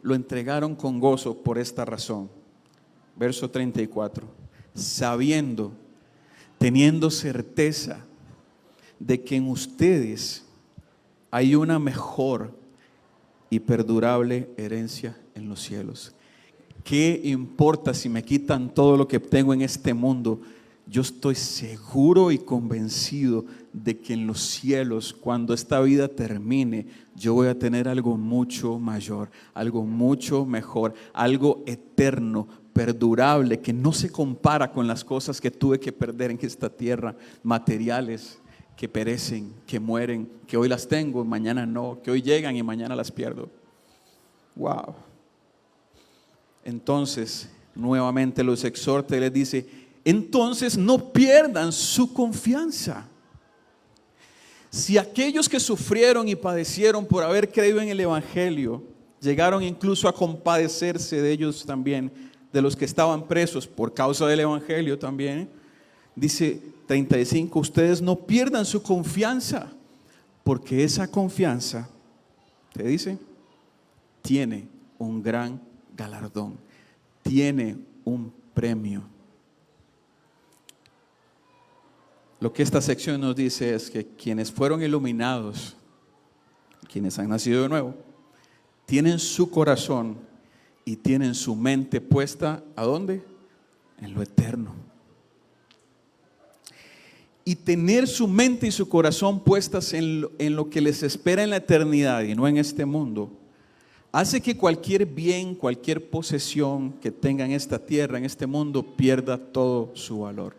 lo entregaron con gozo por esta razón. Verso 34, sabiendo, teniendo certeza de que en ustedes hay una mejor y perdurable herencia en los cielos. ¿Qué importa si me quitan todo lo que tengo en este mundo? yo estoy seguro y convencido de que en los cielos, cuando esta vida termine, yo voy a tener algo mucho mayor, algo mucho mejor, algo eterno, perdurable, que no se compara con las cosas que tuve que perder en esta tierra, materiales que perecen, que mueren, que hoy las tengo, mañana no, que hoy llegan y mañana las pierdo. Wow. Entonces, nuevamente los exhorta y les dice, entonces no pierdan su confianza. Si aquellos que sufrieron y padecieron por haber creído en el Evangelio, llegaron incluso a compadecerse de ellos también, de los que estaban presos por causa del Evangelio también, dice 35, ustedes no pierdan su confianza, porque esa confianza, ¿te dice? Tiene un gran galardón, tiene un premio. Lo que esta sección nos dice es que quienes fueron iluminados, quienes han nacido de nuevo, tienen su corazón y tienen su mente puesta, ¿a dónde? En lo eterno. Y tener su mente y su corazón puestas en lo que les espera en la eternidad y no en este mundo, hace que cualquier bien, cualquier posesión que tenga en esta tierra, en este mundo, pierda todo su valor.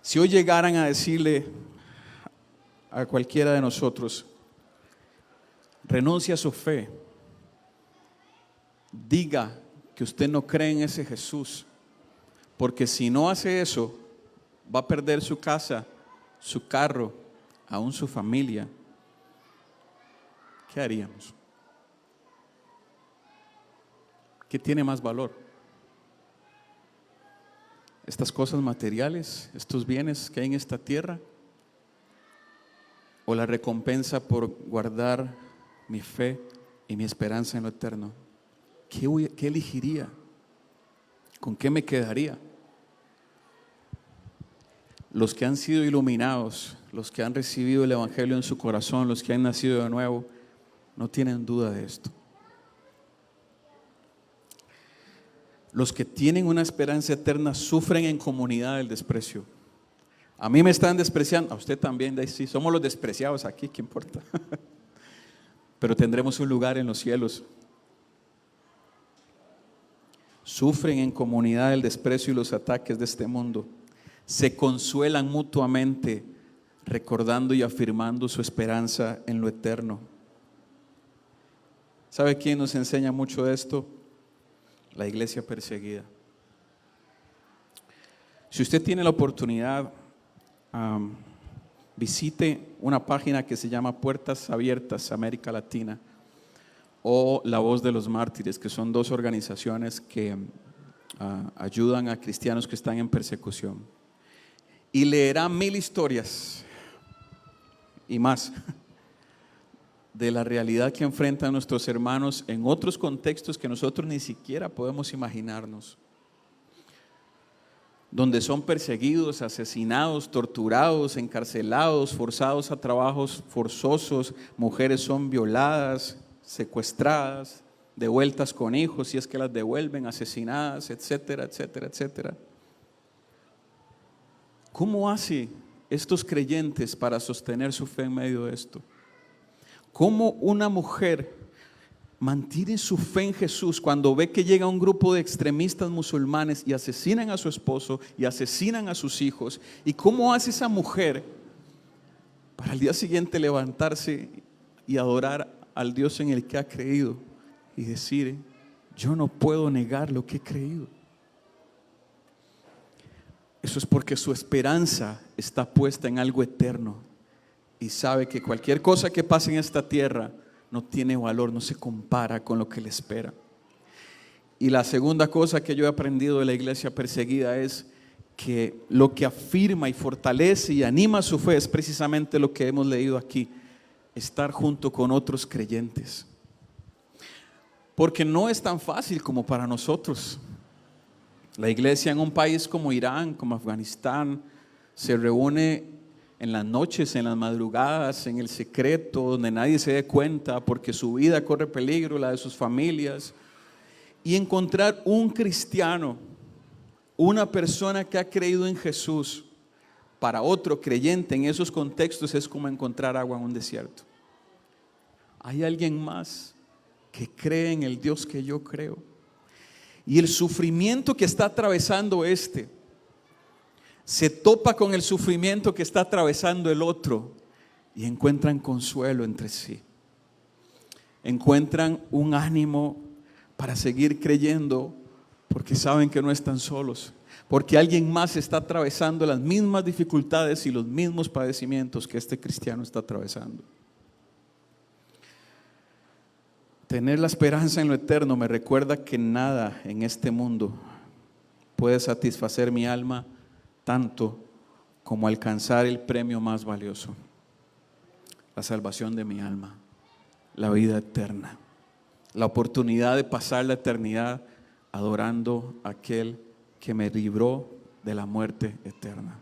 Si hoy llegaran a decirle a cualquiera de nosotros, renuncia a su fe, diga que usted no cree en ese Jesús, porque si no hace eso, va a perder su casa, su carro, aún su familia, ¿qué haríamos? ¿Qué tiene más valor? ¿Estas cosas materiales, estos bienes que hay en esta tierra? ¿O la recompensa por guardar mi fe y mi esperanza en lo eterno? ¿Qué elegiría? ¿Con qué me quedaría? Los que han sido iluminados, los que han recibido el Evangelio en su corazón, los que han nacido de nuevo, no tienen duda de esto. Los que tienen una esperanza eterna sufren en comunidad el desprecio. A mí me están despreciando, a usted también, sí, somos los despreciados aquí, ¿qué importa? Pero tendremos un lugar en los cielos. Sufren en comunidad el desprecio y los ataques de este mundo. Se consuelan mutuamente, recordando y afirmando su esperanza en lo eterno. ¿Sabe quién nos enseña mucho de esto? La iglesia perseguida. Si usted tiene la oportunidad, visite una página que se llama Puertas Abiertas América Latina o La Voz de los Mártires, que son dos organizaciones que ayudan a cristianos que están en persecución. Y leerá 1000 historias y más de la realidad que enfrentan nuestros hermanos en otros contextos que nosotros ni siquiera podemos imaginarnos, donde son perseguidos, asesinados, torturados, encarcelados, forzados a trabajos forzosos, mujeres son violadas, secuestradas, devueltas con hijos, si es que las devuelven, asesinadas, etcétera, etcétera, etcétera. ¿Cómo hace estos creyentes para sostener su fe en medio de esto? ¿Cómo una mujer mantiene su fe en Jesús cuando ve que llega un grupo de extremistas musulmanes y asesinan a su esposo y asesinan a sus hijos? ¿Y cómo hace esa mujer para al día siguiente levantarse y adorar al Dios en el que ha creído y decir, yo no puedo negar lo que he creído? Eso es porque su esperanza está puesta en algo eterno. Y sabe que cualquier cosa que pase en esta tierra no tiene valor, no se compara con lo que le espera. Y la segunda cosa que yo he aprendido de la iglesia perseguida es que lo que afirma y fortalece y anima su fe es precisamente lo que hemos leído aquí: estar junto con otros creyentes. Porque no es tan fácil como para nosotros. La iglesia en un país como Irán, como Afganistán, se reúne en las noches, en las madrugadas, en el secreto, donde nadie se dé cuenta, porque su vida corre peligro, la de sus familias. Y encontrar un cristiano Una persona que ha creído en Jesús, para otro creyente en esos contextos es como encontrar agua en un desierto. Hay alguien más que cree en el Dios que yo creo. Y el sufrimiento que está atravesando se topa con el sufrimiento que está atravesando el otro y encuentran consuelo entre sí. Encuentran un ánimo para seguir creyendo porque saben que no están solos. Porque alguien más está atravesando las mismas dificultades y los mismos padecimientos que este cristiano está atravesando. Tener la esperanza en lo eterno me recuerda que nada en este mundo puede satisfacer mi alma tanto como alcanzar el premio más valioso, la salvación de mi alma, la vida eterna, la oportunidad de pasar la eternidad adorando a aquel que me libró de la muerte eterna.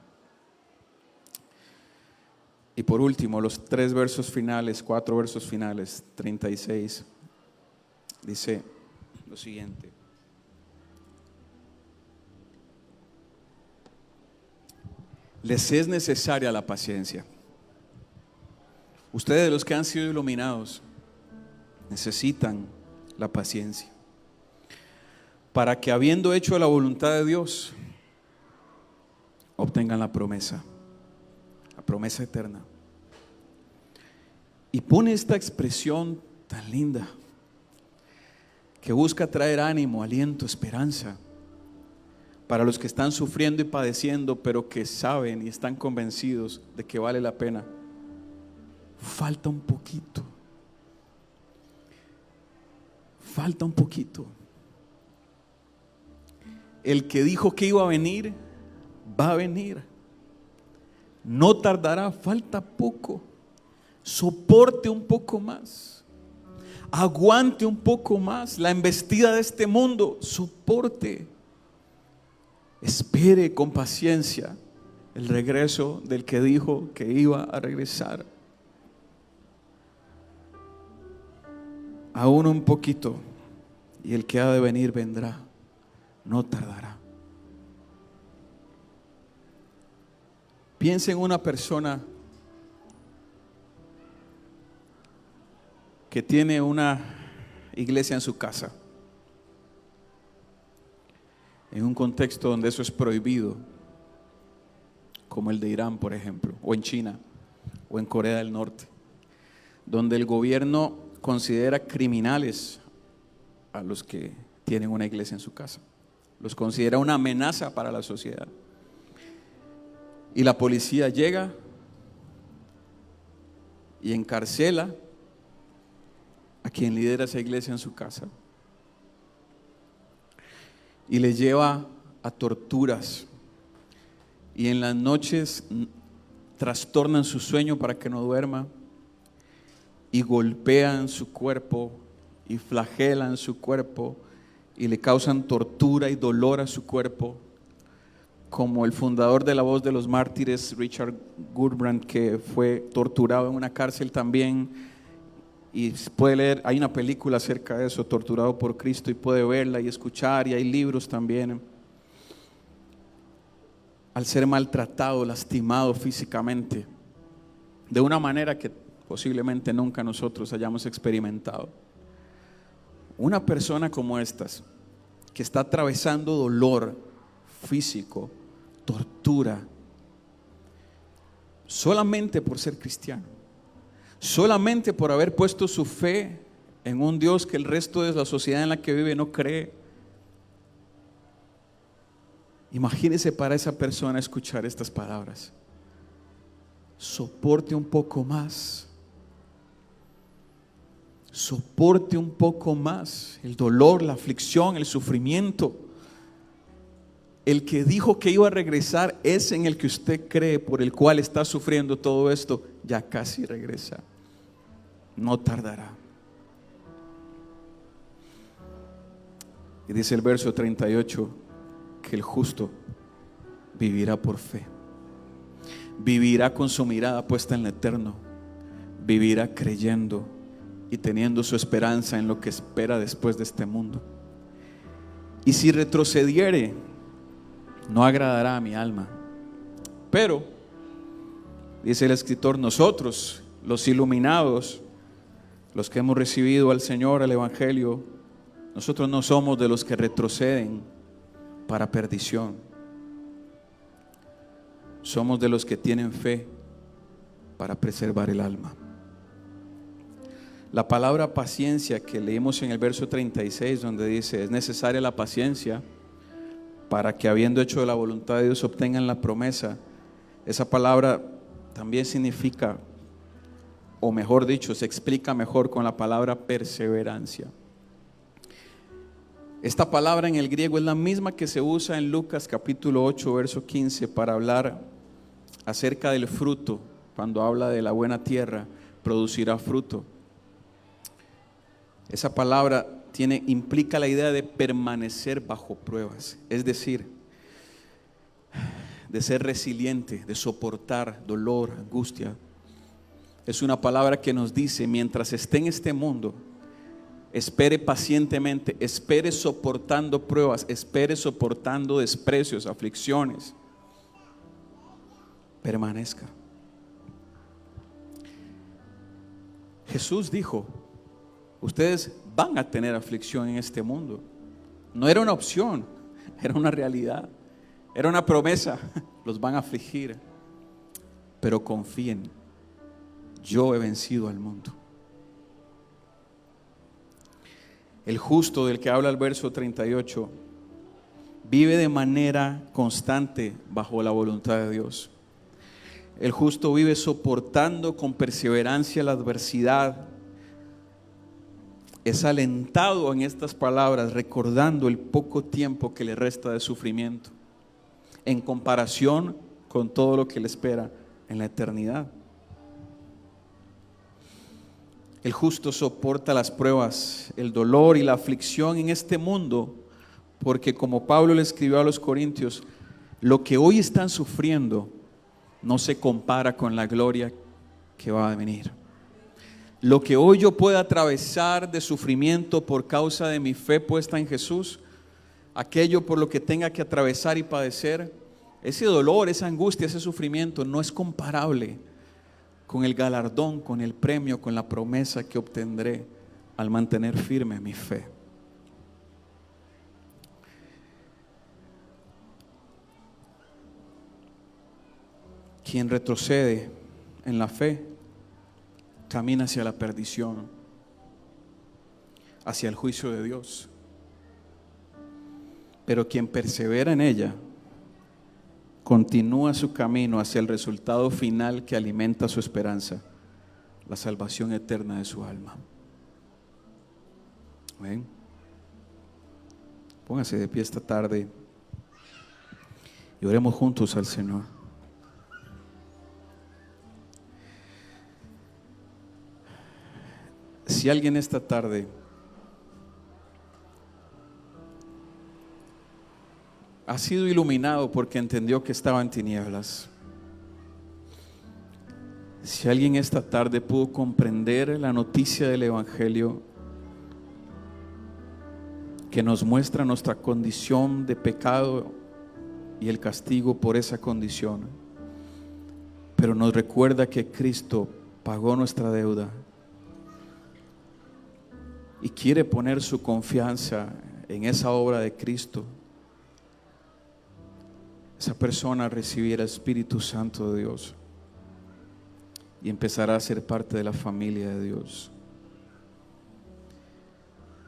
Y por último, los 4 versos finales, 36, dice lo siguiente: les es necesaria la paciencia. Ustedes, los que han sido iluminados, necesitan la paciencia, para que, habiendo hecho la voluntad de Dios, obtengan la promesa eterna. Y pone esta expresión tan linda que busca traer ánimo, aliento, esperanza para los que están sufriendo y padeciendo, pero que saben y están convencidos de que vale la pena. Falta un poquito. El que dijo que iba a venir, va a venir. No tardará, falta poco. Soporte un poco más. Aguante un poco más la embestida de este mundo. Soporte. Espere con paciencia el regreso del que dijo que iba a regresar. Aún un poquito, y el que ha de venir vendrá. No tardará. Piensa en una persona que tiene una iglesia en su casa, en un contexto donde eso es prohibido, como el de Irán, por ejemplo, o en China, o en Corea del Norte, donde el gobierno considera criminales a los que tienen una iglesia en su casa. Los considera una amenaza para la sociedad. Y la policía llega y encarcela a quien lidera esa iglesia en su casa. Y le lleva a torturas. Y en las noches trastornan su sueño para que no duerma. Y golpean su cuerpo y flagelan su cuerpo y le causan tortura y dolor a su cuerpo, como el fundador de La Voz de los Mártires, Richard Gurbrand, que fue torturado en una cárcel también, y puede leer, hay una película acerca de eso, Torturado por Cristo, y puede verla y escuchar, y hay libros también. Al ser maltratado, lastimado físicamente, de una manera que posiblemente nunca nosotros hayamos experimentado. Una persona como estas, que está atravesando dolor físico, tortura, solamente por ser cristiano, solamente por haber puesto su fe en un Dios que el resto de la sociedad en la que vive no cree. Imagínese para esa persona escuchar estas palabras: soporte un poco más. Soporte un poco más el dolor, la aflicción, el sufrimiento. El que dijo que iba a regresar es en el que usted cree, por el cual está sufriendo todo esto. Ya casi regresa. No tardará. Y dice el verso 38 que el justo vivirá por fe. Vivirá con su mirada puesta en lo eterno. Vivirá creyendo y teniendo su esperanza en lo que espera después de este mundo. Y si retrocediere, no agradará a mi alma. Pero, dice el escritor, nosotros, los iluminados, los que hemos recibido al Señor, al Evangelio, nosotros no somos de los que retroceden para perdición. Somos de los que tienen fe para preservar el alma. La palabra paciencia que leímos en el verso 36, donde dice, es necesaria la paciencia para que habiendo hecho la voluntad de Dios obtengan la promesa. Esa palabra también significa, o mejor dicho, se explica mejor con la palabra perseverancia. Esta palabra en el griego es la misma que se usa en Lucas capítulo 8, verso 15 para hablar acerca del fruto. Cuando habla de la buena tierra, producirá fruto. Esa palabra implica la idea de permanecer bajo pruebas, es decir, de ser resiliente, de soportar dolor, angustia. Es una palabra que nos dice, mientras esté en este mundo, espere pacientemente, espere soportando pruebas, espere soportando desprecios, aflicciones. Permanezca. Jesús dijo, ustedes van a tener aflicción en este mundo. No era una opción, era una realidad, era una promesa. Los van a afligir, pero confíen, yo he vencido al mundo. El justo del que habla el verso 38 vive de manera constante bajo la voluntad de Dios. El justo vive soportando con perseverancia la adversidad. Es alentado en estas palabras, recordando el poco tiempo que le resta de sufrimiento, en comparación con todo lo que le espera en la eternidad. El justo soporta las pruebas, el dolor y la aflicción en este mundo, porque como Pablo le escribió a los Corintios, lo que hoy están sufriendo no se compara con la gloria que va a venir. Lo que hoy yo pueda atravesar de sufrimiento por causa de mi fe puesta en Jesús, aquello por lo que tenga que atravesar y padecer, ese dolor, esa angustia, ese sufrimiento no es comparable con el galardón, con el premio, con la promesa que obtendré al mantener firme mi fe. Quien retrocede en la fe camina hacia la perdición, hacia el juicio de Dios. Pero quien persevera en ella continúa su camino hacia el resultado final que alimenta su esperanza, la salvación eterna de su alma. ¿Ven? Póngase de pie esta tarde y oremos juntos al Señor. Si alguien esta tarde ha sido iluminado porque entendió que estaba en tinieblas, si alguien esta tarde pudo comprender la noticia del Evangelio que nos muestra nuestra condición de pecado y el castigo por esa condición, pero nos recuerda que Cristo pagó nuestra deuda y quiere poner su confianza en esa obra de Cristo, esa persona recibirá el Espíritu Santo de Dios y empezará a ser parte de la familia de Dios.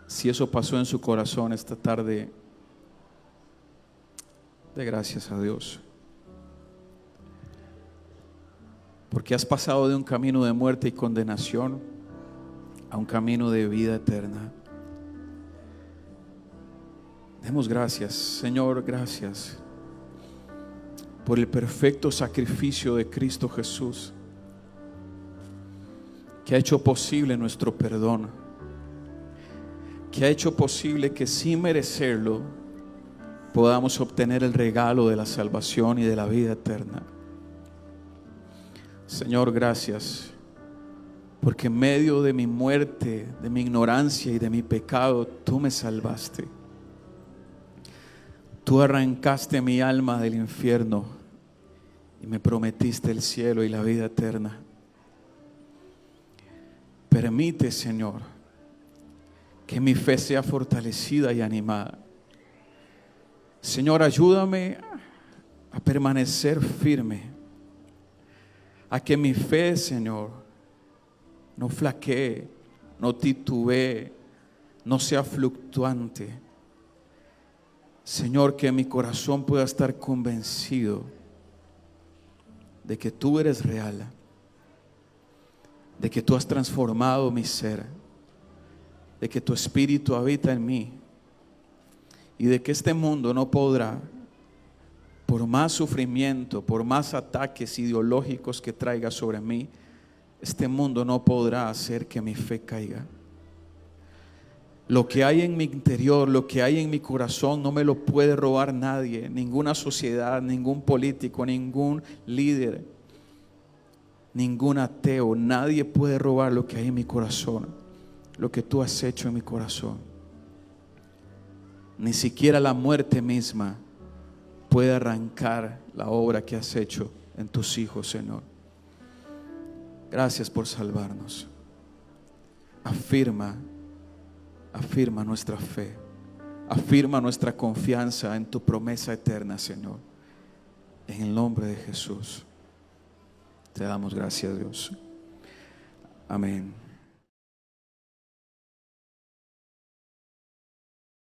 Si eso pasó en su corazón esta tarde, dé gracias a Dios, porque has pasado de un camino de muerte y condenación a un camino de vida eterna. Demos gracias, Señor, gracias por el perfecto sacrificio de Cristo Jesús, que ha hecho posible nuestro perdón, que ha hecho posible que sin merecerlo podamos obtener el regalo de la salvación y de la vida eterna. Señor, gracias, porque en medio de mi muerte, de mi ignorancia y de mi pecado, tú me salvaste. Tú arrancaste mi alma del infierno y me prometiste el cielo y la vida eterna. Permite, Señor, que mi fe sea fortalecida y animada. Señor, ayúdame a permanecer firme, a que mi fe, Señor, no flaquee, no titubee, no sea fluctuante. Señor, que mi corazón pueda estar convencido de que tú eres real, de que tú has transformado mi ser, de que tu espíritu habita en mí y de que este mundo no podrá, por más sufrimiento, por más ataques ideológicos que traiga sobre mí, este mundo no podrá hacer que mi fe caiga. Lo que hay en mi interior, lo que hay en mi corazón, no me lo puede robar nadie, ninguna sociedad, ningún político, ningún líder, ningún ateo. Nadie puede robar lo que hay en mi corazón, lo que tú has hecho en mi corazón. Ni siquiera la muerte misma puede arrancar la obra que has hecho en tus hijos, Señor. Gracias por salvarnos. Afirma nuestra fe. Afirma nuestra confianza en tu promesa eterna, Señor. En el nombre de Jesús. Te damos gracias, Dios. Amén.